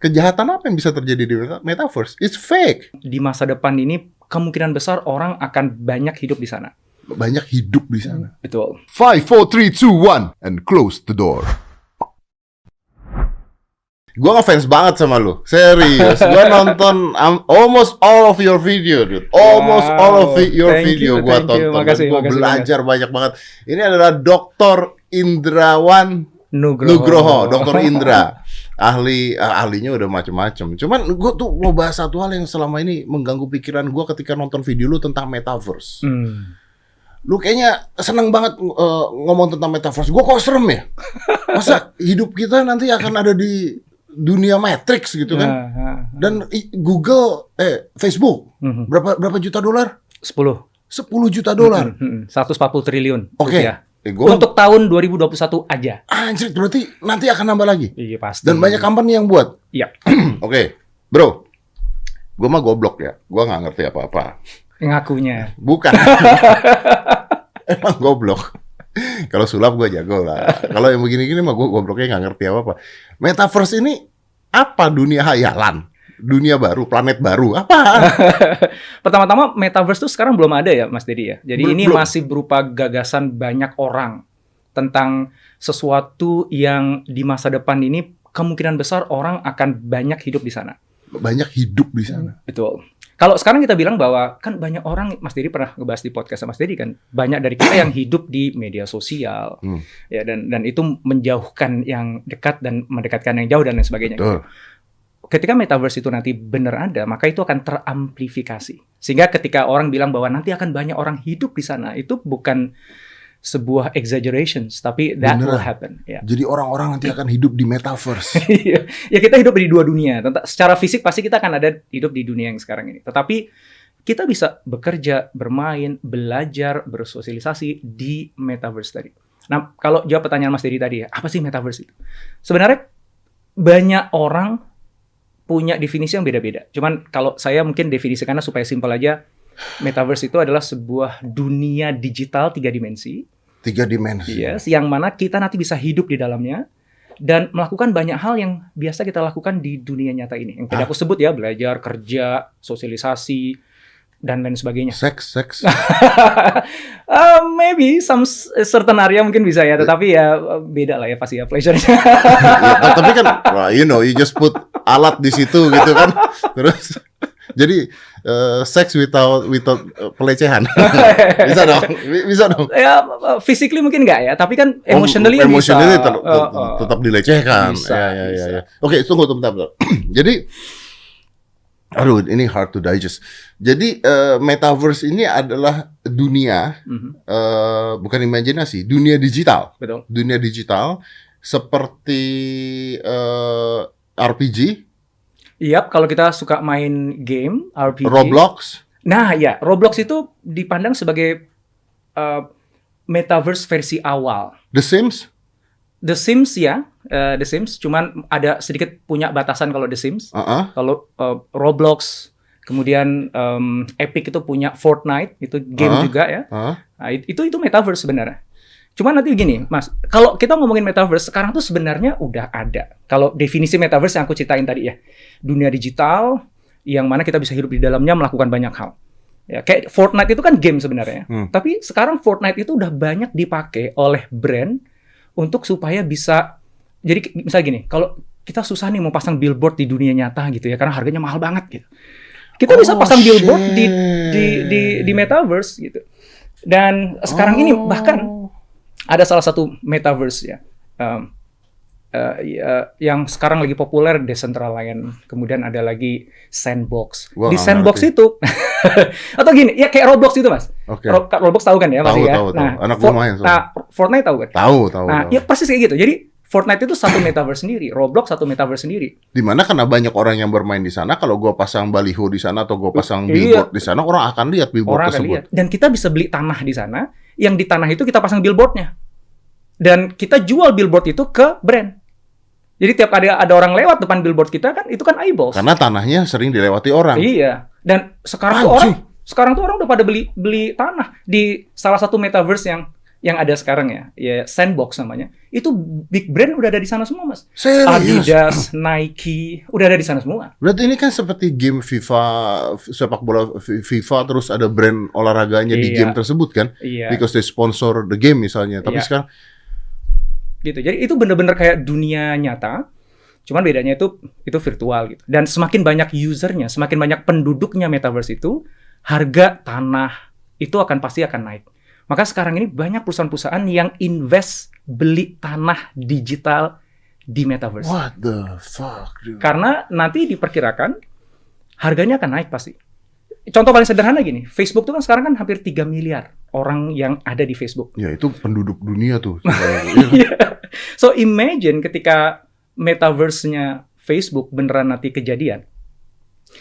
kejahatan apa yang bisa terjadi di metaverse? It's fake. Di masa depan ini kemungkinan besar orang akan banyak hidup di sana. Banyak hidup di sana. Betul. 5, 4, 3, 2, 1 and close the door. Gue ngefans banget sama lu, serius. Gue nonton almost all of your video, dude. Almost all of your video gue tonton. Gue belajar banyak banget. Ini adalah Dr. Indrawan Nugroho, Dr. Indra. Ahlinya udah macem-macem. Cuman gue tuh mau bahas satu hal yang selama ini mengganggu pikiran gue ketika nonton video lu tentang metaverse. Lu kayaknya seneng banget ngomong tentang metaverse. Gue kok serem ya? Masa hidup kita nanti akan ada di dunia Matrix gitu kan? Dan Google, Facebook, berapa juta dolar? 10 juta dolar. 140 triliun. Oke. Untuk tahun 2021 aja. Anjir, berarti nanti akan nambah lagi. Iya pasti. Dan banyak company yang buat. Iya. Oke, bro. Gue mah goblok ya. Gue nggak ngerti apa-apa. Ngakunya. Bukan. Emang goblok. Kalau sulap gue jago lah. Kalau yang begini-gini mah gue gobloknya nggak ngerti apa-apa. Metaverse ini apa? Dunia hayalan? Dunia baru? Planet baru? Apa? Pertama-tama metaverse itu sekarang belum ada ya Mas Dedi ya. Jadi ini Belum. masih berupa gagasan banyak orang tentang sesuatu yang di masa depan ini kemungkinan besar orang akan banyak hidup di sana. Banyak hidup di sana. Betul. Kalau sekarang kita bilang bahwa kan banyak orang, Mas Dedi pernah ngebahas di podcast sama Mas Dedi kan, banyak dari kita yang hidup di media sosial, ya dan itu menjauhkan yang dekat dan mendekatkan yang jauh dan lain sebagainya. Betul. Ketika metaverse itu nanti benar ada, maka itu akan teramplifikasi. Sehingga ketika orang bilang bahwa nanti akan banyak orang hidup di sana, itu bukan sebuah exaggerations, tapi that will happen. Ya. Jadi orang-orang nanti akan hidup di metaverse. Ya kita hidup di dua dunia. Secara fisik pasti kita akan ada hidup di dunia yang sekarang ini. Tetapi kita bisa bekerja, bermain, belajar, bersosialisasi di metaverse tadi. Nah, kalau jawab pertanyaan Mas Dedi tadi ya, apa sih metaverse itu? Sebenarnya banyak orang punya definisi yang beda-beda. Cuman kalau saya mungkin definisikannya supaya simpel aja, metaverse itu adalah sebuah dunia digital 3 dimensi. 3 dimensi. Yes, yang mana kita nanti bisa hidup di dalamnya dan melakukan banyak hal yang biasa kita lakukan di dunia nyata ini. Yang tadi aku sebut ya, belajar, kerja, sosialisasi, dan lain sebagainya. Seks. Maybe some certain area mungkin bisa ya, tetapi ya beda lah ya pasti ya pleasure-nya. Ya, tapi kan, you just put alat di situ gitu kan. Terus jadi seks without pelecehan. bisa dong. Ya physically mungkin enggak ya, tapi kan emotionally bisa. Tetap dilecehkan. Bisa. Ya. Oke, tunggu bentar. Jadi aduh, ini hard to digest. Jadi metaverse ini adalah dunia bukan imajinasi, dunia digital. Betul. Dunia digital seperti RPG. Iya, kalau kita suka main game, RPG. Roblox. Nah, ya, Roblox itu dipandang sebagai metaverse versi awal. The Sims. The Sims ya, The Sims. Cuman ada sedikit punya batasan kalau The Sims. Kalau Roblox, kemudian Epic itu punya Fortnite, itu game juga ya. Nah, itu metaverse sebenarnya. Cuma nanti gini, Mas, kalau kita ngomongin metaverse, sekarang tuh sebenarnya udah ada. Kalau definisi metaverse yang aku ceritain tadi ya, dunia digital yang mana kita bisa hidup di dalamnya melakukan banyak hal. Ya, kayak Fortnite itu kan game sebenarnya. Tapi sekarang Fortnite itu udah banyak dipakai oleh brand untuk supaya bisa, jadi misalnya gini, kalau kita susah nih mau pasang billboard di dunia nyata gitu ya, karena harganya mahal banget gitu. Kita bisa pasang billboard di metaverse gitu. Dan sekarang ini bahkan ada salah satu metaverse ya, yang sekarang lagi populer, Decentraland. Kemudian ada lagi Sandbox. Di Sandbox itu, atau gini, ya kayak Roblox itu Mas. Okay. Roblox tahu kan ya, pasti ya. Tahu. Nah, anak gue main. Fortnite tahu kan? Tahu. Nah, ya pasti kayak gitu. Jadi Fortnite itu satu metaverse sendiri, Roblox satu metaverse sendiri. Dimana karena banyak orang yang bermain di sana, kalau gue pasang baliho di sana atau gue pasang billboard di sana, orang akan lihat billboard tersebut. Dan kita bisa beli tanah di sana, yang di tanah itu kita pasang billboardnya. Dan kita jual billboard itu ke brand. Jadi tiap ada orang lewat depan billboard kita kan, itu kan eyeballs. Karena tanahnya sering dilewati orang. Iya. Dan sekarang tuh orang udah pada beli tanah di salah satu metaverse yang ada sekarang ya Sandbox namanya, itu big brand udah ada di sana semua, Mas. Serius? Adidas, Nike, udah ada di sana semua. Berarti ini kan seperti game FIFA, sepak bola FIFA, terus ada brand olahraganya di game tersebut kan? Iya. Because they sponsor the game misalnya. Tapi sekarang gitu. Jadi itu bener-bener kayak dunia nyata. Cuman bedanya itu virtual gitu. Dan semakin banyak usernya, semakin banyak penduduknya metaverse itu, harga tanah itu pasti akan naik. Maka sekarang ini banyak perusahaan-perusahaan yang invest beli tanah digital di metaverse. What the fuck, dude? Karena nanti diperkirakan harganya akan naik pasti. Contoh paling sederhana gini, Facebook tuh kan sekarang kan hampir 3 miliar orang yang ada di Facebook. Ya itu penduduk dunia tuh. So imagine ketika metaverse-nya Facebook beneran nanti kejadian.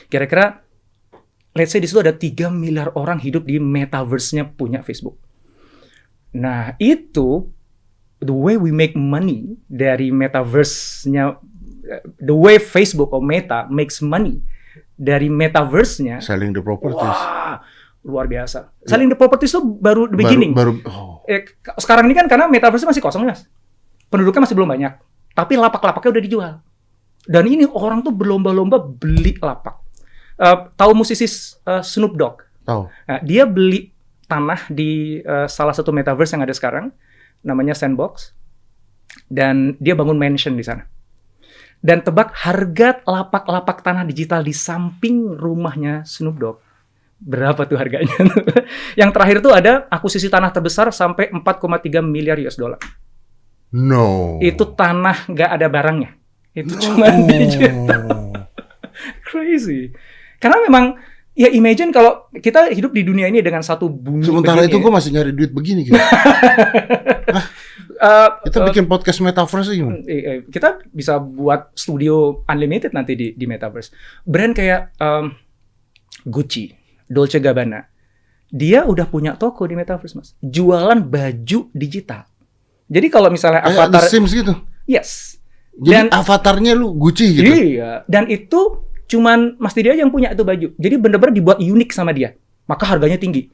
Kira-kira let's say di situ ada 3 miliar orang hidup di metaverse-nya punya Facebook. Nah, itu the way we make money dari metaverse-nya, the way Facebook atau Meta makes money dari metaverse-nya. Selling the properties. Wah, luar biasa. Selling the properties itu baru the beginning. Sekarang ini kan karena metaverse masih kosong, Mas. Penduduknya masih belum banyak. Tapi lapak-lapaknya udah dijual. Dan ini orang tuh berlomba-lomba beli lapak. Tahu musisi Snoop Dogg? Tahu. Nah, dia beli tanah di salah satu metaverse yang ada sekarang, namanya Sandbox, dan dia bangun mansion di sana. Dan tebak harga lapak-lapak tanah digital di samping rumahnya Snoop Dogg. Berapa tuh harganya? Yang terakhir tuh ada akuisisi tanah terbesar sampai 4,3 miliar US dollar. No. Itu tanah nggak ada barangnya. Itu cuma digital. Crazy. Karena memang ya imagine kalau kita hidup di dunia ini dengan satu bumi. Sementara itu gue masih nyari duit begini gitu. Kita bikin podcast metaverse gimana? Kita bisa buat studio unlimited nanti di metaverse. Brand kayak Gucci, Dolce & Gabbana, dia udah punya toko di metaverse, Mas. Jualan baju digital. Jadi kalau misalnya avatar The Sims gitu. Yes. Jadi avatarnya lu Gucci gitu. Iya. Dan itu cuman Mas Didi aja yang punya itu baju. Jadi bener-bener dibuat unik sama dia. Maka harganya tinggi.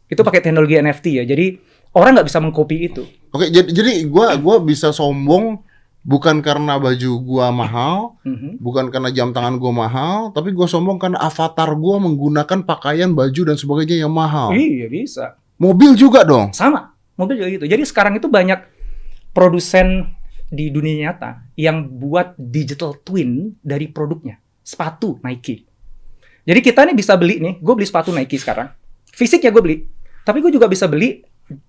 Itu pakai teknologi NFT ya. Jadi orang nggak bisa mengcopy itu. Oke, jadi gua bisa sombong bukan karena baju gua mahal, bukan karena jam tangan gua mahal, tapi gua sombong karena avatar gua menggunakan pakaian, baju dan sebagainya yang mahal. Iya, bisa. Mobil juga dong. Sama. Mobil juga gitu. Jadi sekarang itu banyak produsen di dunia nyata yang buat digital twin dari produknya. Sepatu Nike. Jadi kita nih bisa beli nih, gue beli sepatu Nike sekarang. Fisik ya gue beli. Tapi gue juga bisa beli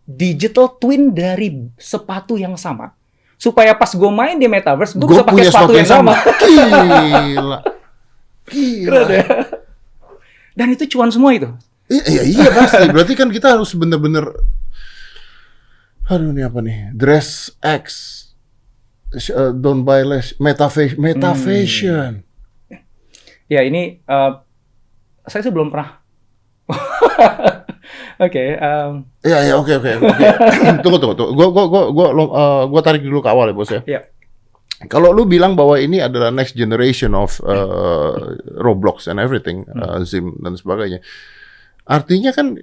digital twin dari sepatu yang sama. Supaya pas gue main di metaverse, gue bisa pakai sepatu yang sama. Gila. Keren ya? Dan itu cuan semua itu. Iya pasti. Berarti kan kita harus bener-bener, aduh ini apa nih? Dress X, don't buy less, meta fashion. Ya ini saya sih belum pernah. Oke. Oke. Tunggu. Gua tarik dulu ke awal ya, Bos ya. Iya. Kalau lu bilang bahwa ini adalah next generation of Roblox and everything, Zim dan sebagainya. Artinya kan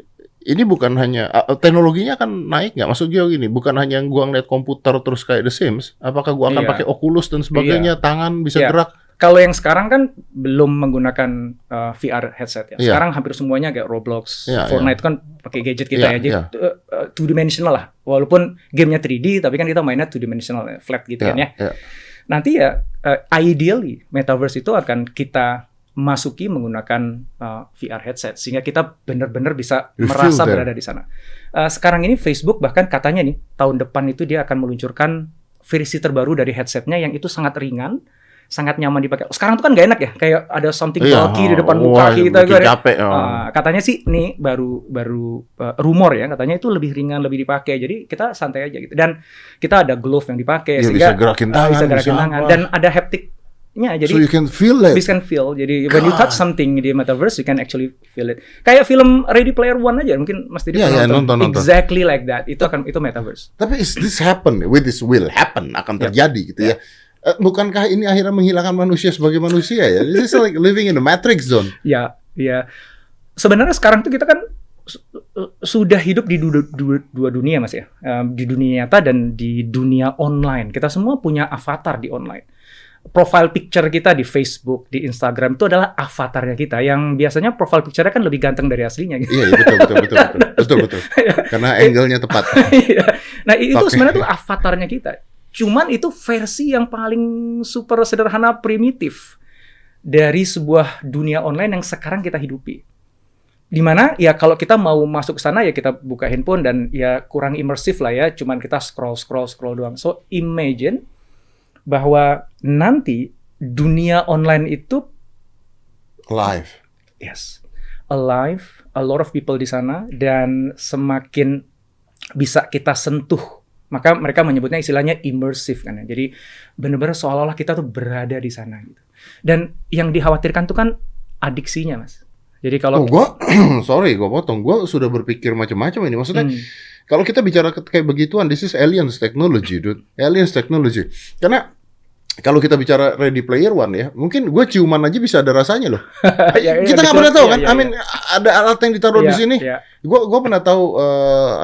ini bukan hanya teknologinya akan naik nggak? Maksud gue gini, bukan hanya gua ngeliat komputer terus kayak The Sims. Apakah gua akan pakai Oculus dan sebagainya, tangan bisa gerak? Kalau yang sekarang kan belum menggunakan VR headset ya. Sekarang hampir semuanya kayak Roblox, Fortnite kan pakai gadget kita ya. Jadi two dimensional lah. Walaupun gamenya 3D, tapi kan kita mainnya two dimensional, flat gitu kan ya. Nanti ya ideally metaverse itu akan kita masuki menggunakan VR headset sehingga kita benar-benar bisa merasa berada di sana. Sekarang ini Facebook bahkan katanya nih tahun depan itu dia akan meluncurkan versi terbaru dari headsetnya yang itu sangat ringan, sangat nyaman dipakai. Sekarang tuh kan gak enak ya, kayak ada something bulky di depan muka kita. Katanya sih nih baru rumor ya, katanya itu lebih ringan, lebih dipakai. Jadi kita santai aja gitu. Dan kita ada glove yang dipakai sehingga bisa gerakin tangan, dan ada haptiknya. Jadi so you can feel it. You can feel. Jadi when you touch something di metaverse, you can actually feel it. Kayak film Ready Player One aja, mungkin Mas Didi nonton. Exactly like that. Itu metaverse. Tapi this happen, with this will happen, akan terjadi gitu ya. Bukankah ini akhirnya menghilangkan manusia sebagai manusia ya? This is like living in the Matrix zone. Ya. Sebenarnya sekarang tuh kita kan sudah hidup di dua dunia Mas ya, di dunia nyata dan di dunia online. Kita semua punya avatar di online. Profile picture kita di Facebook, di Instagram itu adalah avatarnya kita, yang biasanya profile picture-nya kan lebih ganteng dari aslinya gitu. Iya, betul. Karena angle-nya tepat. Nah, itu sebenarnya tuh avatarnya kita. Cuman itu versi yang paling super sederhana, primitif dari sebuah dunia online yang sekarang kita hidupi. Dimana ya kalau kita mau masuk ke sana ya kita buka handphone dan ya kurang imersif lah ya, cuman kita scroll doang. So imagine bahwa nanti dunia online itu live. Yes, alive, a lot of people di sana, dan semakin bisa kita sentuh, maka mereka menyebutnya istilahnya immersive kan ya. Jadi benar-benar seolah-olah kita tuh berada di sana gitu. Dan yang dikhawatirkan tuh kan adiksinya, Mas. Jadi kalau sorry, gue potong. Gue sudah berpikir macam-macam ini. Maksudnya kalau kita bicara kayak begituan, this is aliens technology, dude. Aliens technology. Karena kalau kita bicara Ready Player One ya, mungkin gue ciuman aja bisa ada rasanya loh. Kita nggak pernah tahu kan? Ada alat yang ditaruh di sini. Gue pernah tahu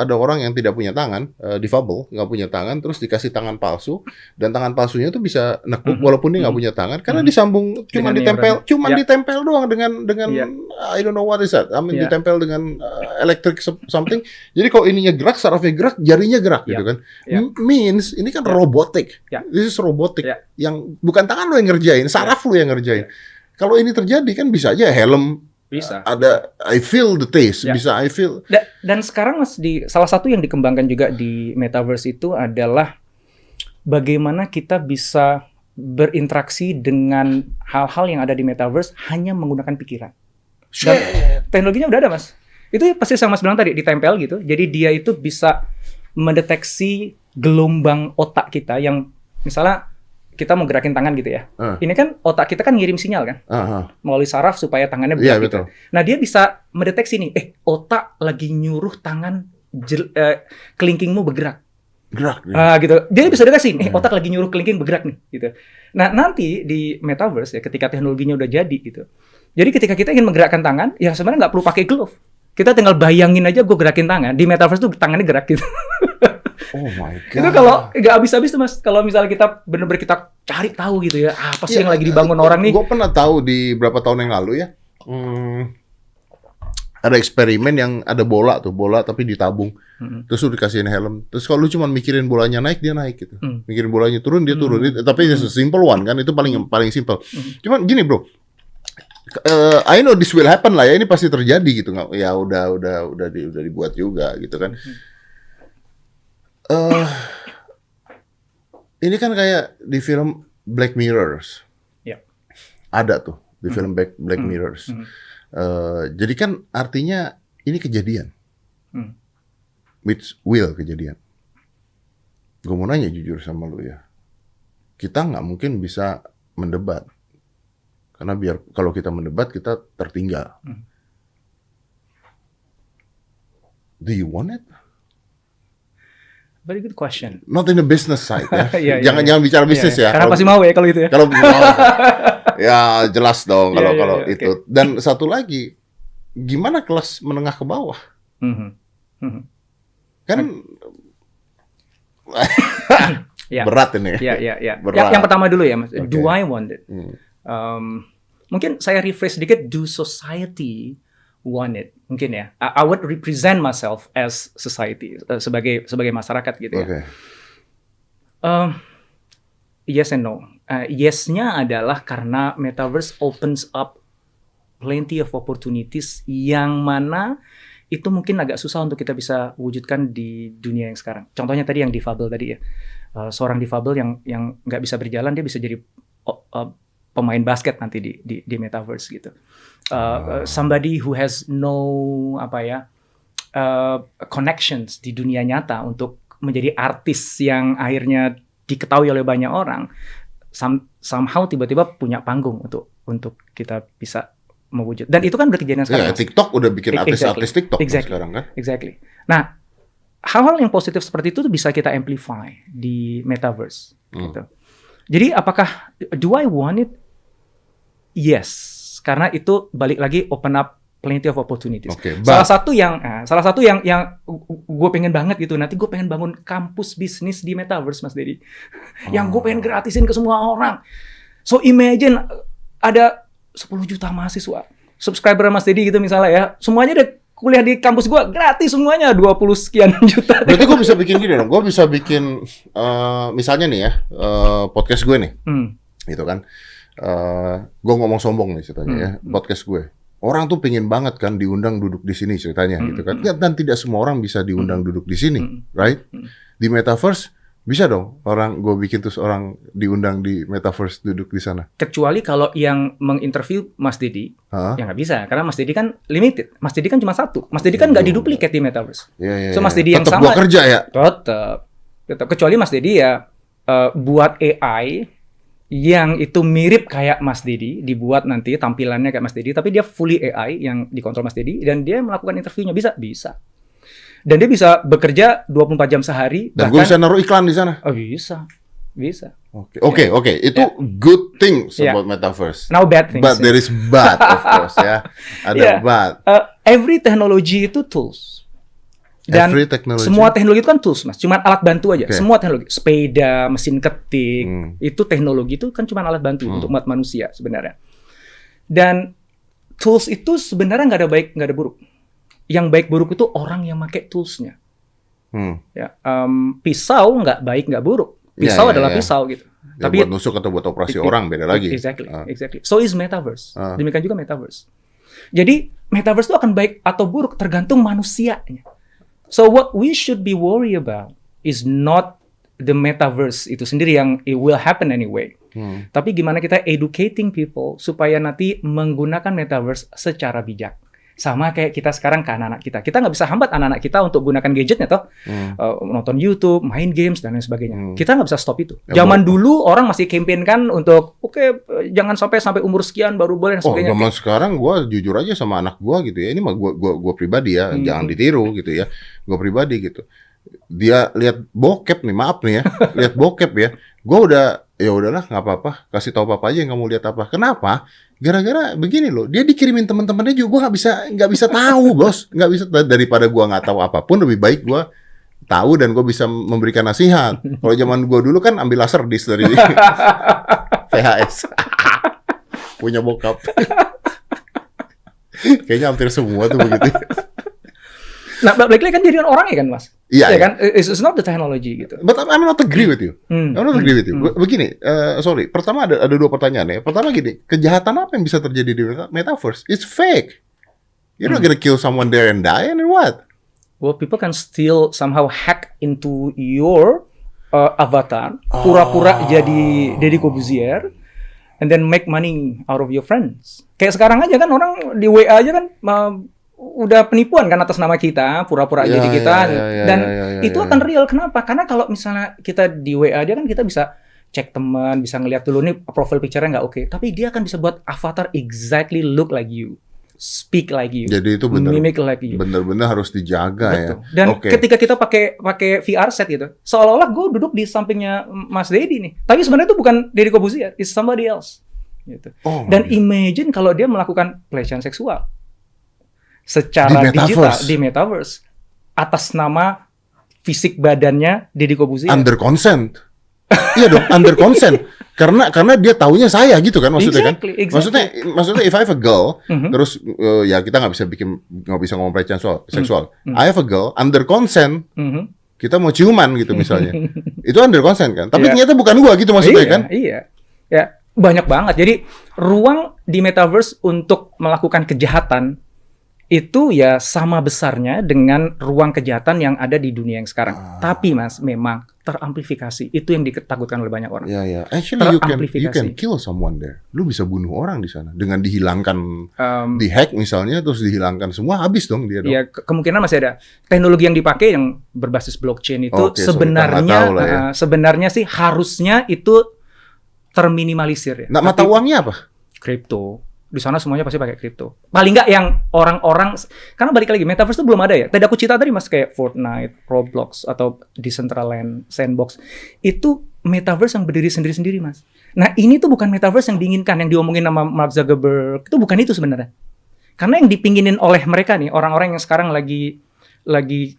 ada orang yang tidak punya tangan, difabel, nggak punya tangan, terus dikasih tangan palsu, dan tangan palsunya tuh bisa nekuk walaupun dia nggak punya tangan, karena disambung ditempel doang dengan I don't know what is that. Ditempel dengan electric something. Jadi kalau ininya gerak, sarafnya gerak, jarinya gerak gitu kan. Means ini kan robotic. This is robotic. Yang bukan tangan lo yang ngerjain, saraf lo yang ngerjain. Kalau ini terjadi kan bisa aja helm bisa ada I feel the taste, bisa I feel. Dan sekarang Mas, salah satu yang dikembangkan juga di metaverse itu adalah bagaimana kita bisa berinteraksi dengan hal-hal yang ada di metaverse hanya menggunakan pikiran. Dan teknologinya udah ada, Mas. Itu pasti yang Mas bilang tadi, ditempel gitu. Jadi dia itu bisa mendeteksi gelombang otak kita yang misalnya kita mau gerakin tangan gitu ya. Ini kan otak kita kan ngirim sinyal kan, melalui saraf supaya tangannya bergerak gitu. Nah dia bisa mendeteksi nih, otak lagi nyuruh tangan kelingkingmu bergerak. Gitu. Dia bisa deteksi, otak lagi nyuruh kelingking bergerak nih, gitu. Nah nanti di metaverse ya, ketika teknologinya udah jadi gitu. Jadi ketika kita ingin menggerakkan tangan, ya sebenarnya nggak perlu pakai glove. Kita tinggal bayangin aja gue gerakin tangan. Di metaverse tuh tangannya gerak gitu. Oh my God. Itu kalau nggak habis-habis tuh Mas. Kalau misalnya kita benar-benar kita cari tahu gitu ya, apa sih yang lagi dibangun orang nih? Gue pernah tahu di berapa tahun yang lalu ya, ada eksperimen yang ada bola tapi ditabung, terus lu dikasihin helm. Terus kalau lu cuma mikirin bolanya naik, dia naik gitu. Mikirin bolanya turun, dia turun. Tapi itu simple one kan, itu paling simple. Cuman gini bro, I know this will happen lah ya, ini pasti terjadi gitu. Ya udah dibuat juga gitu kan. Ini kan kayak di film Black Mirrors. Ada tuh di film Black Mirrors. Jadi kan artinya ini kejadian. Which will kejadian. Gue mau nanya jujur sama lu ya. Kita nggak mungkin bisa mendebat. Karena kalau kita mendebat kita tertinggal. Do you want it? Very good question. Not in the business side ya. Jangan bicara bisnis ya. Karena pasti mau ya kalau itu ya. Kalau ya jelas dong kalau itu. Dan satu lagi, gimana kelas menengah ke bawah? Kan berat ini. Ya. Yang pertama dulu ya Mas. Okay. Do I want it? Mungkin saya rephrase sedikit. Do society want it? Mungkin ya. I would represent myself as society, sebagai masyarakat gitu ya. Okay. Yes and no. Yes-nya adalah karena metaverse opens up plenty of opportunities yang mana itu mungkin agak susah untuk kita bisa wujudkan di dunia yang sekarang. Contohnya tadi yang difabel tadi ya. Seorang difabel yang nggak bisa berjalan, dia bisa jadi pemain basket nanti di metaverse gitu. Somebody who has no connections di dunia nyata untuk menjadi artis yang akhirnya diketahui oleh banyak orang, somehow tiba-tiba punya panggung untuk kita bisa mewujud. Dan itu kan udah kejadian sekarang. TikTok udah bikin artis-artis TikTok sekarang kan. Exactly. Nah, hal-hal yang positif seperti itu tuh bisa kita amplify di metaverse. Gitu. Jadi apakah do I want it? Yes, karena itu balik lagi open up plenty of opportunities. Okay, salah satu yang gue pengen banget gitu. Nanti gue pengen bangun kampus bisnis di metaverse, Mas Dedi. Yang gue pengen gratisin ke semua orang. So imagine ada 10 juta mahasiswa subscriber Mas Dedi gitu misalnya ya. Semuanya ada kuliah di kampus gue gratis semuanya 20 sekian juta. Berarti gue bisa bikin gini dong. Gue bisa bikin misalnya nih ya podcast gue nih, gitu kan. Gue ngomong sombong nih ceritanya ya, podcast gue. Orang tuh pengen banget kan diundang duduk di sini ceritanya, gitu kan. Dan tidak semua orang bisa diundang duduk di sini, right? Di metaverse bisa dong orang gue bikin terus orang diundang di metaverse duduk di sana. Kecuali kalau yang menginterview Mas Dedi, ya nggak bisa karena Mas Dedi kan limited. Mas Dedi kan cuma satu. Mas Dedi kan nggak diduplikat di metaverse. So Mas Dedi yang tetap sama. Tetap kerja ya. Tetap. Kecuali Mas Dedi ya buat AI yang itu mirip kayak Mas Dedi, dibuat nanti tampilannya kayak Mas Dedi, tapi dia fully AI yang dikontrol Mas Dedi dan dia melakukan interviewnya bisa. Dan dia bisa bekerja 24 jam sehari. Dan gue bisa naruh iklan di sana? Oh bisa. Oke. Itu good thing about metaverse. Now bad things. But there is bad, of course, ya. Ada bad. Every technology itu tools. Dan semua teknologi itu kan tools, Mas. Cuma alat bantu aja. Semua teknologi. Sepeda, mesin ketik, itu teknologi itu kan cuma alat bantu untuk umat manusia sebenarnya. Dan tools itu sebenarnya nggak ada baik, nggak ada buruk. Yang baik buruk itu orang yang pakai toolsnya. Pisau nggak baik nggak buruk. Pisau adalah pisau gitu. Ya, tapi buat nusuk atau buat operasi orang beda lagi. Exactly. So is metaverse. Demikian juga metaverse. Jadi metaverse itu akan baik atau buruk tergantung manusianya. So what we should be worried about is not the metaverse itu sendiri yang it will happen anyway. Tapi gimana kita educating people supaya nanti menggunakan metaverse secara bijak. Sama kayak kita sekarang ke anak-anak kita. Kita nggak bisa hambat anak-anak kita untuk gunakan gadgetnya toh. Nonton YouTube, main games, dan lain sebagainya. Kita nggak bisa stop itu. Zaman dulu orang masih campaign kan untuk jangan sampai umur sekian baru boleh dan sebagainya. Zaman sekarang gue jujur aja sama anak gue gitu ya. Ini mah gue pribadi ya. Jangan ditiru gitu ya. Gue pribadi gitu. Dia lihat bokep nih, maaf nih ya. Lihat bokep ya. Gue udah, ya udahlah nggak apa-apa. Kasih tahu papa aja yang kamu lihat apa. Kenapa? Gara-gara begini loh, dia dikirimin teman-temannya juga nggak bisa tahu, bos, nggak bisa. Daripada gua nggak tahu apapun, lebih baik gua tahu dan gua bisa memberikan nasihat. Kalau zaman gua dulu kan ambil laser disc dari VHS, punya bokap. Kayaknya hampir semua tuh begitu. Nah, balik lagi kan jadi orangnya kan, Mas? Iya kan? It's not the technology gitu. But I'm not agree with you. I'm not agree with you. Begini, sorry. Pertama ada 2 pertanyaan ya. Pertama gini, kejahatan apa yang bisa terjadi di metaverse? It's fake. You're not gonna kill someone there and die, and then what? Well, people can still somehow hack into your avatar, pura-pura jadi Deddy Corbuzier, and then make money out of your friends. Kayak sekarang aja kan orang di WA aja kan udah penipuan kan atas nama kita, pura-pura jadi kita, dan itu akan real. Kenapa? Karena kalau misalnya kita di WA dia kan kita bisa cek teman, bisa ngeliat dulu nih profile picture-nya nggak oke, tapi dia akan bisa buat avatar exactly look like you, speak like you, jadi itu mimic like you. Bener-bener harus dijaga. Betul. Ya. Dan ketika kita pakai VR set gitu, seolah-olah gue duduk di sampingnya Mas Dedi nih, tapi sebenarnya itu bukan Deddy Corbuzier, it's somebody else. Gitu. Dan imagine kalau dia melakukan pelecehan seksual secara digital di metaverse atas nama fisik badannya Deddy Corbuzier. Under consent. Iya dong, under consent. Karena dia taunya saya gitu kan maksudnya kan. Maksudnya if I have a girl, terus ya kita nggak bisa ngomong pelecehan seksual. I have a girl under consent. Kita mau ciuman gitu misalnya. Itu under consent kan. Tapi ternyata bukan gua gitu maksudnya kan. Iya. Ya, banyak banget. Jadi ruang di metaverse untuk melakukan kejahatan itu ya sama besarnya dengan ruang kejahatan yang ada di dunia yang sekarang. Tapi Mas, memang teramplifikasi. Itu yang ditakutkan oleh banyak orang. Iya. Actually you can kill someone there. Lu bisa bunuh orang di sana dengan dihilangkan, dihack misalnya, terus dihilangkan semua, habis dong dia dong. Ya, kemungkinan masih ada. Teknologi yang dipakai yang berbasis blockchain itu sebenarnya sih harusnya itu terminimalisir ya. Nah, mata uangnya apa? Kripto. Di sana semuanya pasti pakai kripto. Paling nggak yang orang-orang, karena balik lagi metaverse itu belum ada ya. Tadi aku cerita tadi Mas kayak Fortnite, Roblox atau Decentraland, Sandbox. Itu metaverse yang berdiri sendiri-sendiri Mas. Nah ini tuh bukan metaverse yang diinginkan, yang diomongin sama Mark Zuckerberg. Itu bukan itu sebenarnya. Karena yang dipinginin oleh mereka nih, orang-orang yang sekarang lagi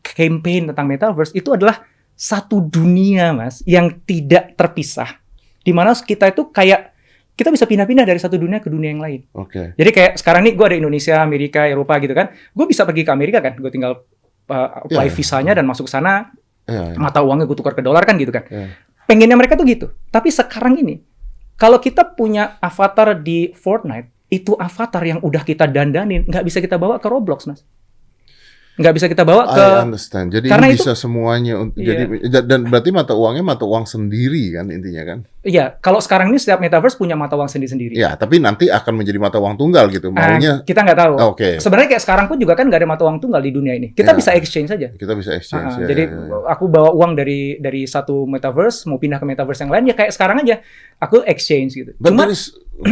campaign tentang metaverse itu adalah satu dunia, Mas, yang tidak terpisah. Di mana kita itu kayak kita bisa pindah-pindah dari satu dunia ke dunia yang lain. Oke. Jadi kayak sekarang nih gue ada Indonesia, Amerika, Eropa gitu kan. Gue bisa pergi ke Amerika kan. Gue tinggal apply visanya dan masuk sana. Mata uangnya gue tukar ke dolar kan gitu kan. Pengennya mereka tuh gitu. Tapi sekarang ini, kalau kita punya avatar di Fortnite, itu avatar yang udah kita dandanin, nggak bisa kita bawa ke Roblox, Mas. Nggak bisa kita bawa ke... I understand. Jadi karena ini bisa semuanya. Jadi dan berarti mata uangnya mata uang sendiri kan intinya kan? Iya. Kalau sekarang ini setiap metaverse punya mata uang sendiri-sendiri. Ya, tapi nanti akan menjadi mata uang tunggal gitu. Maunya kita nggak tahu. Oke. Sebenarnya kayak sekarang pun juga kan nggak ada mata uang tunggal di dunia ini. Kita bisa exchange saja. Kita bisa exchange. Jadi aku bawa uang dari satu metaverse mau pindah ke metaverse yang lain ya kayak sekarang aja aku exchange gitu. Cuma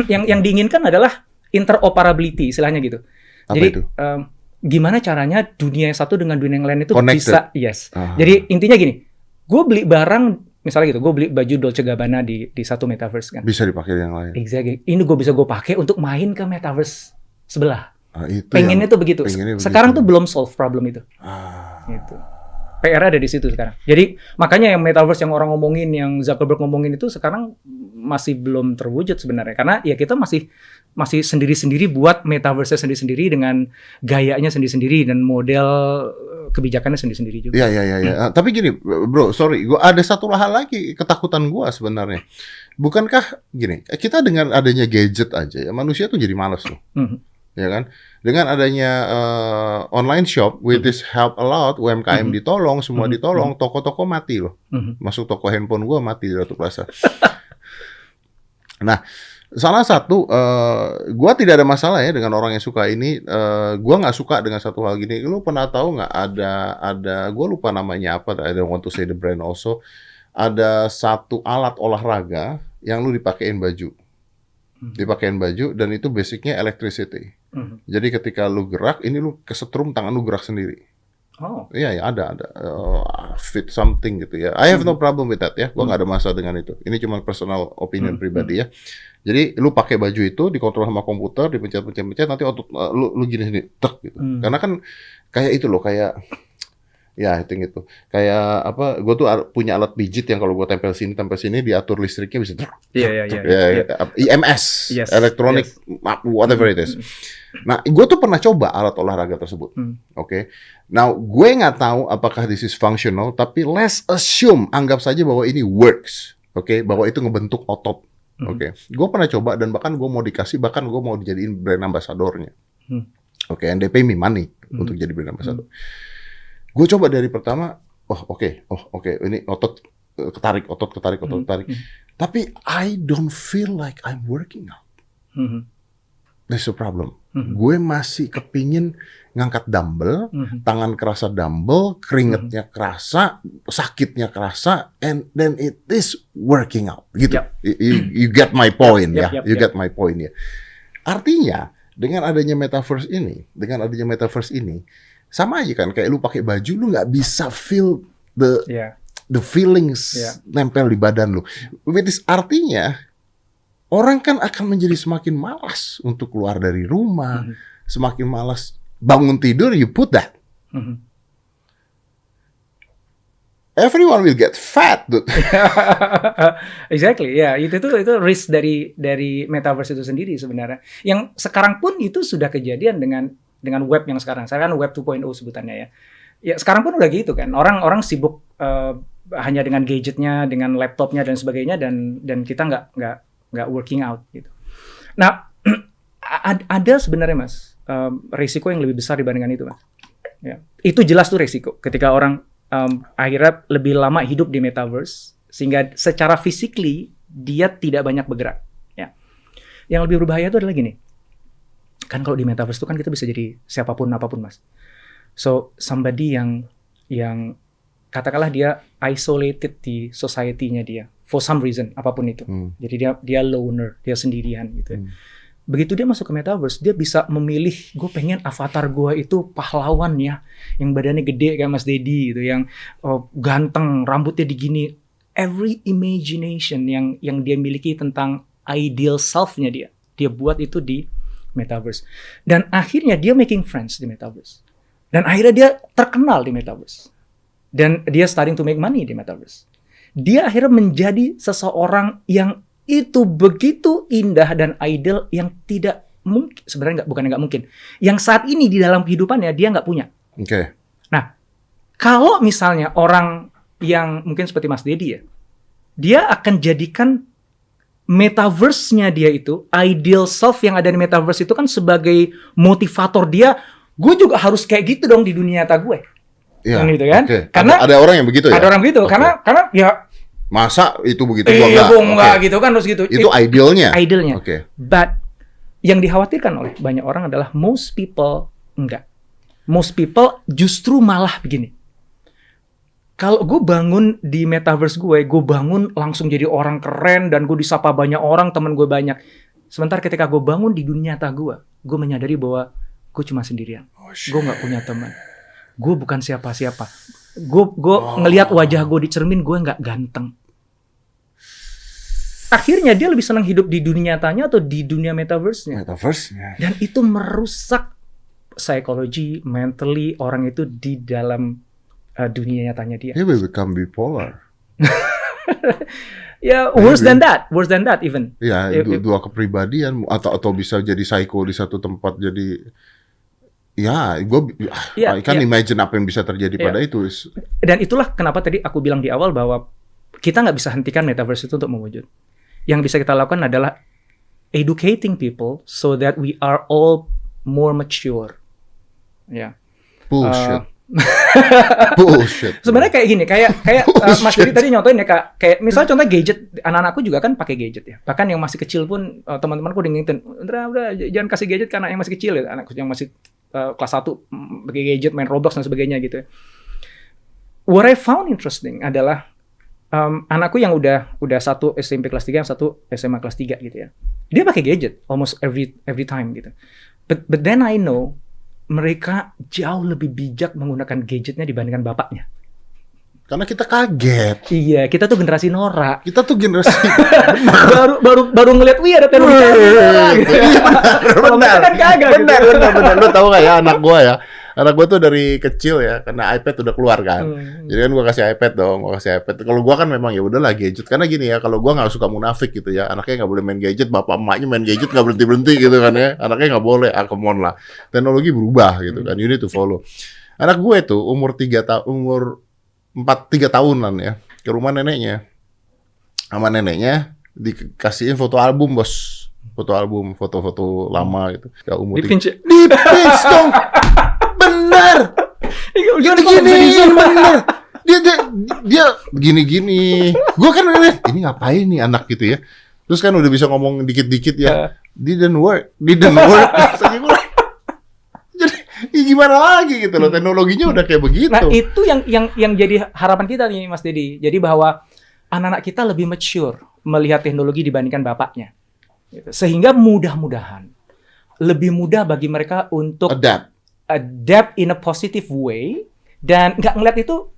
yang diinginkan adalah interoperability istilahnya gitu. Apa jadi itu? Gimana caranya dunia yang satu dengan dunia yang lain itu Connected. bisa Jadi intinya gini, gue beli barang misalnya gitu, gue beli baju Dolce Gabbana di satu metaverse kan. Bisa dipakai yang lain. Exactly. Ini gue bisa pakai untuk main ke metaverse sebelah. Itu pengennya tuh begitu. Sekarang tuh belum solve problem itu. Gitu. PR ada di situ sekarang. Jadi makanya yang metaverse yang orang ngomongin, yang Zuckerberg ngomongin itu sekarang masih belum terwujud sebenarnya. Karena ya kita masih sendiri-sendiri buat metaverse sendiri-sendiri dengan gayanya sendiri-sendiri dan model kebijakannya sendiri-sendiri juga. Iya. Tapi gini, bro, sorry, gua ada satu hal lagi ketakutan gua sebenarnya. Bukankah gini, kita dengan adanya gadget aja ya manusia tuh jadi malas tuh. Ya kan? Dengan adanya online shop, with this help a lot, UMKM ditolong, semua ditolong, toko-toko mati loh. Masuk toko handphone gua mati di Ratu Plaza. Nah, salah satu, gua tidak ada masalah ya dengan orang yang suka ini. Gua nggak suka dengan satu hal gini. Lu pernah tahu nggak ada, gua lupa namanya apa. I don't want to say the brand also. Ada satu alat olahraga yang lu dipakein baju. Dipakein baju dan itu basicnya electricity. Jadi ketika lu gerak, ini lu kesetrum tangan lu gerak sendiri. Oh. Iya, ada. Fit something gitu ya. I have no problem with that ya. Gua nggak ada masalah dengan itu. Ini cuma personal opinion pribadi ya. Jadi lu pakai baju itu dikontrol sama komputer, dipencet-pencet nanti otot lu gini tek gitu. Karena kan kayak itu loh, kayak ya itu. Kayak apa? Gue tuh punya alat pijit yang kalau gue tempel sini diatur listriknya bisa. Iya. EMS, electronic, whatever it is. Nah, gue tuh pernah coba alat olahraga tersebut. Oke. Now, gue nggak tahu apakah this is functional, tapi let's assume, anggap saja bahwa ini works. Oke, bahwa itu ngebentuk otot. Oke. Gue pernah coba dan bahkan gue mau dijadiin brand ambassador-nya. Oke, and they pay me money untuk jadi brand ambassador. Gue coba dari pertama, oke, ini otot ketarik. Tapi I don't feel like I'm working out. That's the problem. Gue masih kepingin ngangkat dumbbell, tangan kerasa dumbbell, keringetnya kerasa, sakitnya kerasa, and then it is working out. Gitu. You get my point ya. You get my point ya. Artinya dengan adanya metaverse ini, sama aja kan kayak lu pakai baju, lu nggak bisa feel the feelings nempel di badan lu. Which is artinya orang kan akan menjadi semakin malas untuk keluar dari rumah, semakin malas bangun tidur. You put that, everyone will get fat, dude. Exactly, ya itu risk dari metaverse itu sendiri sebenarnya. Yang sekarang pun itu sudah kejadian dengan web yang sekarang. Saya kan web 2.0 sebutannya ya. Ya sekarang pun udah gitu kan. Orang sibuk hanya dengan gadgetnya, dengan laptopnya dan sebagainya, dan kita nggak working out gitu. Nah, ada sebenarnya Mas risiko yang lebih besar dibandingkan itu Mas. Ya. Itu jelas tuh risiko ketika orang akhirnya lebih lama hidup di metaverse sehingga secara physically dia tidak banyak bergerak. Ya. Yang lebih berbahaya itu adalah gini. Kan kalau di metaverse itu kan kita bisa jadi siapapun apapun Mas. So somebody yang katakanlah dia isolated di society-nya dia for some reason apapun itu. Jadi dia loner, dia sendirian gitu. Begitu dia masuk ke metaverse, dia bisa memilih, gue pengen avatar gue itu pahlawan ya, yang badannya gede kayak Mas Dedi gitu, yang ganteng, rambutnya digini. Every imagination yang dia miliki tentang ideal self-nya dia buat itu di metaverse. Dan akhirnya dia making friends di metaverse. Dan akhirnya dia terkenal di metaverse. Dan dia starting to make money di metaverse. Dia akhirnya menjadi seseorang yang itu begitu indah dan ideal yang tidak mungkin, sebenarnya bukan nggak mungkin. Yang saat ini di dalam kehidupannya dia nggak punya. Oke. Nah, kalau misalnya orang yang mungkin seperti Mas Dedi ya, dia akan jadikan metaverse-nya dia itu, ideal self yang ada di metaverse itu kan sebagai motivator dia, gue juga harus kayak gitu dong di dunia nyata gue. Iya. Gitu kan? Okay. Karena ada orang yang begitu ya? Ada orang begitu, karena ya masa itu begitu gua enggak gitu kan harus gitu. Itu idealnya. Idealnya. Oke. But yang dikhawatirkan oleh banyak orang adalah most people enggak. Most people justru malah begini. Kalau gue bangun di metaverse gue bangun langsung jadi orang keren dan gue disapa banyak orang, teman gue banyak. Sementara ketika gue bangun di dunia nyata gue menyadari bahwa gue cuma sendirian. Gue nggak punya teman. Gue bukan siapa-siapa. Gue ngelihat wajah gue di cermin, gue nggak ganteng. Akhirnya dia lebih senang hidup di dunia nyatanya atau di dunia metaverse-nya. Metaverse-nya. Dan itu merusak psikologi, mentally orang itu di dalam dunia nyatanya dia. He will become bipolar. Ya, worse than that even. Ya, dua kepribadian atau bisa jadi psycho di satu tempat jadi. Ya, I can imagine apa yang bisa terjadi pada itu. Dan itulah kenapa tadi aku bilang di awal bahwa kita nggak bisa hentikan metaverse itu untuk mewujud. Yang bisa kita lakukan adalah educating people so that we are all more mature. Ya. Bullshit. Bullshit. Sebenarnya kayak gini, kayak Mas Diri tadi nyontoin ya Kak, kayak misalnya contoh gadget, anak-anakku juga kan pakai gadget ya. Bahkan yang masih kecil pun teman-temanku ngingetin, udah jangan kasih gadget ke anak yang masih kecil ya, anak yang masih kelas 1 pakai gadget, main Roblox dan sebagainya gitu ya. What I found interesting adalah anakku yang udah satu SMP kelas 3, yang satu SMA kelas 3 gitu ya. Dia pakai gadget almost every time gitu. But then I know mereka jauh lebih bijak menggunakan gadgetnya dibandingkan bapaknya. Karena kita kaget. Iya, kita tuh generasi Nora. Kita tuh generasi baru ngeliat ada teknologi Nora gitu. Benar. Lu tahu nggak ya anak gua ya? Anak gue tuh dari kecil ya, karena iPad udah keluar kan. Jadi kan gue kasih iPad dong, Kalau gue kan memang ya udahlah gadget. Karena gini ya, kalau gue nggak suka munafik gitu ya, anaknya nggak boleh main gadget, bapak emaknya main gadget nggak berhenti gitu kan ya. Anaknya nggak boleh, come on lah. Teknologi berubah gitu kan, you need to follow. Anak gue tuh umur 3 tahunan ya, ke rumah neneknya. Sama neneknya dikasihin foto album, bos. Foto album, foto-foto lama gitu. Ya, umur dipinch dong. Benar. Benar. Dia gini. Gue kan ngeliat ini ngapain nih anak gitu ya. Terus kan udah bisa ngomong dikit-dikit ya. Didn't work. Jadi gimana lagi gitu loh, teknologinya udah kayak begitu. Nah, itu yang jadi harapan kita nih Mas Dedi. Jadi bahwa anak-anak kita lebih mature melihat teknologi dibandingkan bapaknya. Sehingga mudah-mudahan lebih mudah bagi mereka untuk adapt in a positive way dan nggak ngeliat itu.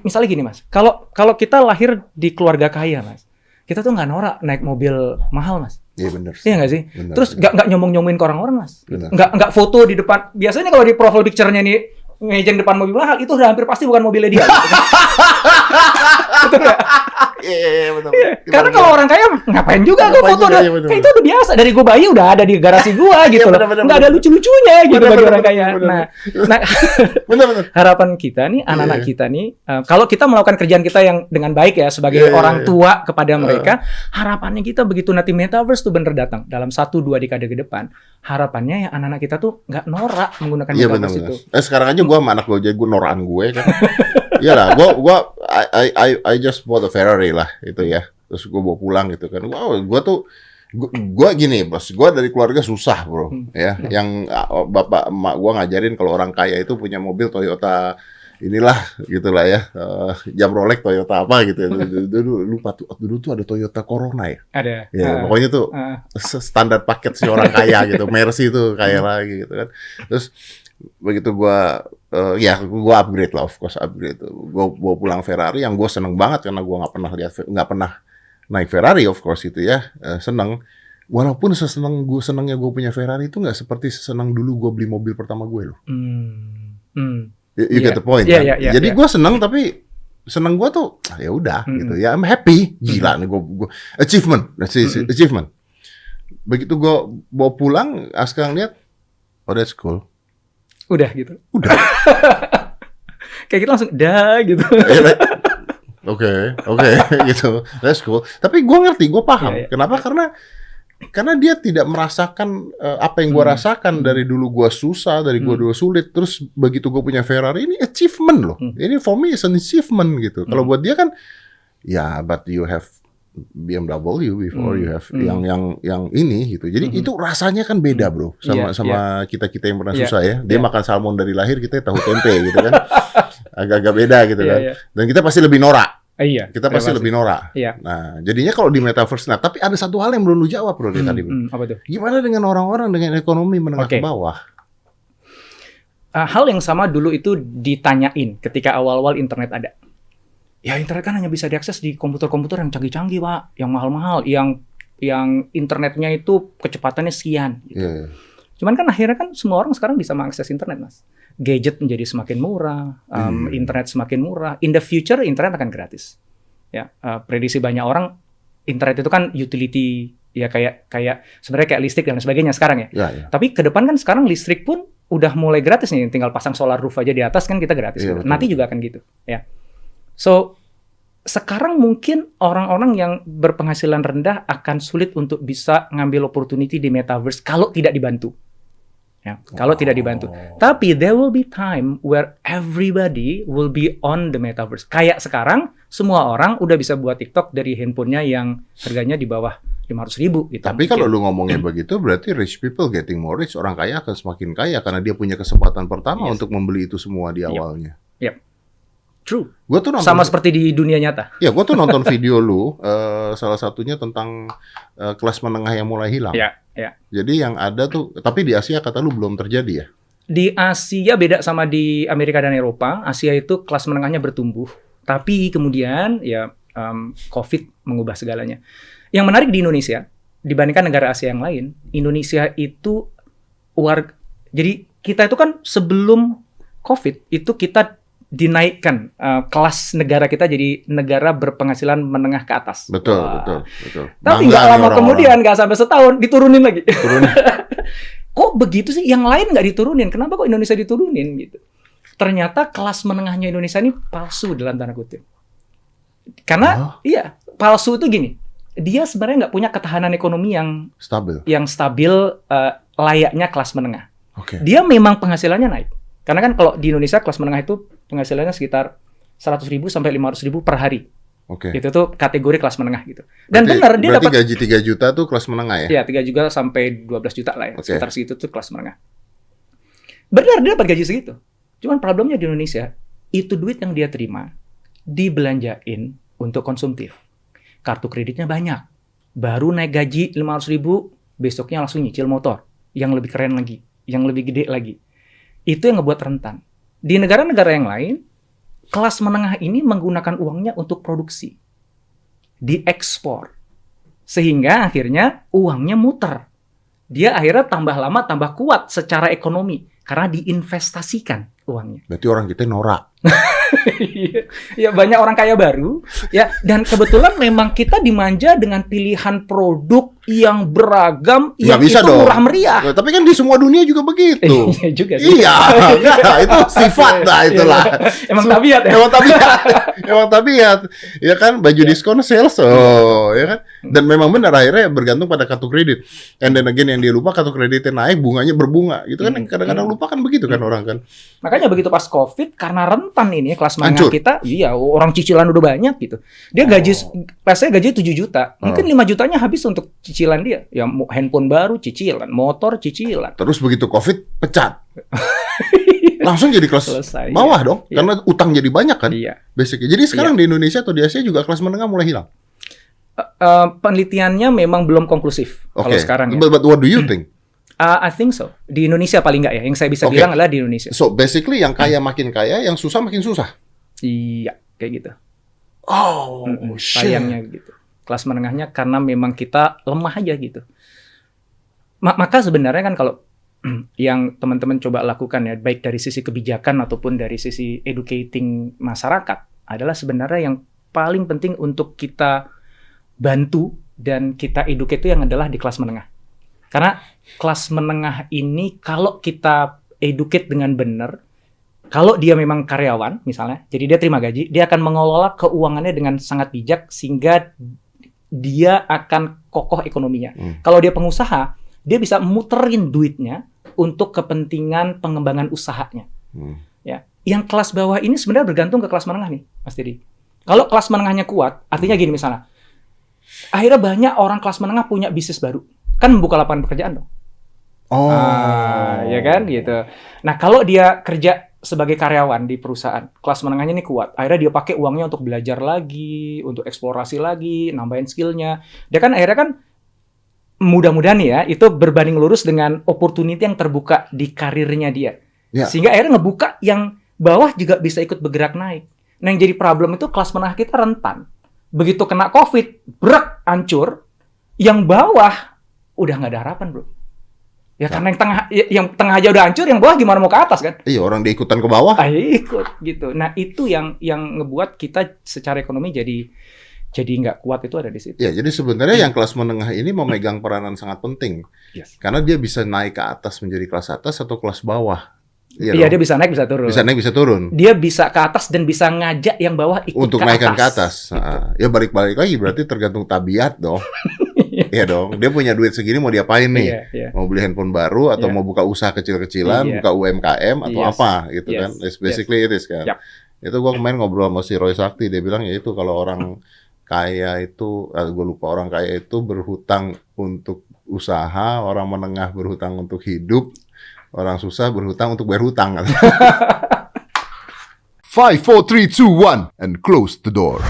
Misalnya gini Mas, kalau kita lahir di keluarga kaya Mas, kita tuh nggak norak naik mobil mahal Mas. Iya benar. Iya nggak sih? Bener, terus nggak nyomong-nyomongin ke orang-orang Mas. Bener. Nggak foto di depan. Biasanya kalau di profile picture-nya nih ngejeng depan mobil mahal, itu udah hampir pasti bukan mobilnya dia. Betul nggak? Iya, betul. Karena kalau orang kaya ngapain juga gue foto, kayak itu udah biasa, dari gue bayi udah ada di garasi gue gitu loh, nggak ada lucu-lucunya gitu bagi orang kaya. Nah, harapan kita nih, anak-anak kita nih, kalau kita melakukan kerjaan kita yang dengan baik ya sebagai orang tua kepada mereka, harapannya kita begitu nanti metaverse tuh bener datang dalam 1-2 dekade ke depan, harapannya ya anak-anak kita tuh nggak norak menggunakan metaverse itu. Sekarang aja gue sama anak gue jadi gue norakan gue kan. Iyalah, I just bought a Ferrari lah itu ya. Terus gue bawa pulang gitu kan. Wow, gue gini bos, gue dari keluarga susah bro, ya. Yang bapak emak gue ngajarin kalau orang kaya itu punya mobil Toyota inilah gitulah ya, jam Rolex Toyota apa gitu. Dulu tuh ada Toyota Corona ya. Ada. Ya, pokoknya tuh standar paket si orang kaya gitu. Mercy tuh kaya lagi gitu kan. Terus begitu gua upgrade lah, of course upgrade. Gua bawa pulang Ferrari yang gua seneng banget karena gua nggak pernah naik Ferrari, of course itu ya, seneng. Walaupun senangnya gue punya Ferrari itu nggak seperti sesenang dulu gue beli mobil pertama gue loh. You get the point kan? Jadi gue senang tapi senang gue tuh ya udah gitu ya, I'm happy. Gila nih gue achievement, achievement. Begitu gue bawa pulang, Aska ngeliat, oh that's cool. Udah gitu. Udah. Kayak kita langsung dah gitu. Oke, gitu. That's cool. Tapi gue ngerti, gue paham. Kenapa? Karena dia tidak merasakan apa yang gue rasakan dari dulu gue susah, dari gue dulu sulit. Terus begitu gue punya Ferrari, ini achievement loh. Ini for me is an achievement gitu. Kalau buat dia kan, ya, but you have BMW before you have yang ini gitu. Jadi itu rasanya kan beda bro, sama kita yang pernah susah ya. Dia makan salmon dari lahir, kita tahu tempe gitu kan. Agak-agak beda gitu kan. Dan kita pasti lebih norak. Kita pasti lebih norak. Nah, jadinya kalau di metaverse, nah tapi ada satu hal yang belum lu jawab bro tadi. Apa tuh? Gimana dengan orang-orang dengan ekonomi menengah ke bawah? Hal yang sama dulu itu ditanyain ketika awal-awal internet ada. Ya internet kan hanya bisa diakses di komputer-komputer yang canggih-canggih Pak, yang mahal-mahal, yang internetnya itu kecepatannya sekian. Gitu. Cuman kan akhirnya kan semua orang sekarang bisa mengakses internet mas. Gadget menjadi semakin murah, internet semakin murah. In the future internet akan gratis. Ya, prediksi banyak orang internet itu kan utility ya kayak sebenarnya kayak listrik dan sebagainya sekarang ya. Tapi ke depan kan sekarang listrik pun udah mulai gratis nih, tinggal pasang solar roof aja di atas kan kita gratis. Gitu. Nanti juga akan gitu. Ya. So sekarang mungkin orang-orang yang berpenghasilan rendah akan sulit untuk bisa ngambil opportunity di metaverse kalau tidak dibantu. Ya, kalau tidak dibantu. Tapi there will be time where everybody will be on the metaverse. Kayak sekarang semua orang udah bisa buat TikTok dari handphonenya yang harganya di bawah 500.000 gitu. Tapi kalau lu ngomongnya begitu berarti rich people getting more rich, orang kaya akan semakin kaya karena dia punya kesempatan pertama untuk membeli itu semua di awalnya. True. Gua tuh nonton, sama seperti di dunia nyata. Ya, gua tuh nonton video lu, salah satunya tentang kelas menengah yang mulai hilang. Jadi yang ada tuh, tapi di Asia kata lu belum terjadi ya? Di Asia beda sama di Amerika dan Eropa. Asia itu kelas menengahnya bertumbuh, tapi kemudian ya COVID mengubah segalanya. Yang menarik di Indonesia dibandingkan negara Asia yang lain, Indonesia itu jadi kita itu kan sebelum COVID itu kita dinaikkan kelas negara kita jadi negara berpenghasilan menengah ke atas. Betul. Tapi nggak lama kemudian, nggak sampai setahun, diturunin lagi. Kok begitu sih? Yang lain nggak diturunin. Kenapa kok Indonesia diturunin gitu? Ternyata kelas menengahnya Indonesia ini palsu dalam tanda kutip. Karena palsu itu gini. Dia sebenarnya nggak punya ketahanan ekonomi yang stabil layaknya kelas menengah. Dia memang penghasilannya naik. Karena kan kalau di Indonesia kelas menengah itu penghasilannya sekitar 100.000 sampai 500.000 per hari. Itu tuh kategori kelas menengah gitu. Dan benar dia dapat gaji 3 juta tuh kelas menengah ya? Iya, 3 juta sampai 12 juta lah ya. Sekitar segitu tuh kelas menengah. Benar dia dapat gaji segitu. Cuman problemnya di Indonesia, itu duit yang dia terima dibelanjain untuk konsumtif. Kartu kreditnya banyak. Baru naik gaji 500.000, besoknya langsung nyicil motor yang lebih keren lagi, yang lebih gede lagi. Itu yang ngebuat rentan. Di negara-negara yang lain, kelas menengah ini menggunakan uangnya untuk produksi. Diekspor. Sehingga akhirnya uangnya muter. Dia akhirnya tambah lama, tambah kuat secara ekonomi. Karena diinvestasikan uangnya. Berarti orang kita norak. Ya banyak orang kaya baru. Ya, dan kebetulan memang kita dimanja dengan pilihan produk yang beragam, yang bisa itu murah meriah. Ya, tapi kan di semua dunia juga begitu. Iya juga sih. Iya, itu sifat lah itulah. Emang tabiat ya? Emang tabiat. Ya kan, baju diskon sales, ya kan. Dan memang benar akhirnya bergantung pada kartu kredit. And then again yang dia lupa kartu kreditnya naik, bunganya berbunga. Itu kan kadang-kadang lupa kan begitu kan orang kan. Makanya begitu pas COVID, karena rentan ini kelas menengah kita, orang cicilan udah banyak gitu. Dia saya gaji 7 juta. Mungkin 5 jutanya habis untuk cicilan dia. Ya handphone baru cicilan, motor cicilan. Terus begitu COVID pecat. Langsung jadi kelas bawah dong. Karena utang jadi banyak kan. Basically. Jadi sekarang di Indonesia atau di Asia juga kelas menengah mulai hilang. Penelitiannya memang belum konklusif kalau sekarang ya. But what do you think? I think so. Di Indonesia paling nggak ya. Yang saya bisa bilang adalah di Indonesia. So basically yang kaya makin kaya, yang susah makin susah. Iya, kayak gitu. Oh, sayangnya gitu. Kelas menengahnya karena memang kita lemah aja gitu. Maka sebenarnya kan kalau yang teman-teman coba lakukan ya, baik dari sisi kebijakan ataupun dari sisi educating masyarakat, adalah sebenarnya yang paling penting untuk kita bantu dan kita educate itu yang adalah di kelas menengah. Karena kelas menengah ini kalau kita educate dengan benar, kalau dia memang karyawan misalnya, jadi dia terima gaji, dia akan mengelola keuangannya dengan sangat bijak sehingga dia akan kokoh ekonominya. Kalau dia pengusaha, dia bisa muterin duitnya untuk kepentingan pengembangan usahanya. Ya, yang kelas bawah ini sebenarnya bergantung ke kelas menengah nih, Mas Didi. Kalau kelas menengahnya kuat, artinya gini misalnya, akhirnya banyak orang kelas menengah punya bisnis baru, kan membuka lapangan pekerjaan dong. Ya kan, gitu. Nah, kalau dia kerja sebagai karyawan di perusahaan, kelas menengahnya ini kuat, akhirnya dia pakai uangnya untuk belajar lagi, untuk eksplorasi lagi, nambahin skillnya. Dia kan akhirnya kan mudah-mudahan ya, itu berbanding lurus dengan opportunity yang terbuka di karirnya dia. Ya. Sehingga akhirnya ngebuka yang bawah juga bisa ikut bergerak naik. Nah, yang jadi problem itu kelas menengah kita rentan. Begitu kena COVID, brek, hancur. Yang bawah udah nggak ada harapan, bro. Ya karena yang tengah aja udah hancur, yang bawah gimana mau ke atas kan? Iya, orang dia ikutan ke bawah. Ikut gitu. Nah, itu yang ngebuat kita secara ekonomi jadi nggak kuat, itu ada di situ. Ya, jadi sebenarnya yang kelas menengah ini memegang peranan sangat penting. Yes. Karena dia bisa naik ke atas menjadi kelas atas atau kelas bawah. Iya, dia bisa naik, bisa turun. Bisa naik, bisa turun. Dia bisa ke atas dan bisa ngajak yang bawah ikut untuk ke naikkan atas. Ke atas. Gitu. Ya balik-balik lagi, berarti tergantung tabiat dong. Iya dong. Dia punya duit segini mau diapain nih? Mau beli handphone baru atau mau buka usaha kecil-kecilan, buka UMKM atau apa gitu kan? It's basically it is kan. Itu gua kemarin ngobrol sama si Roy Sakti, dia bilang ya itu kalau orang kaya itu, gue lupa, orang kaya itu berhutang untuk usaha, orang menengah berhutang untuk hidup, orang susah berhutang untuk bayar hutang. 5, 4, 3, 2, 1 and close the door.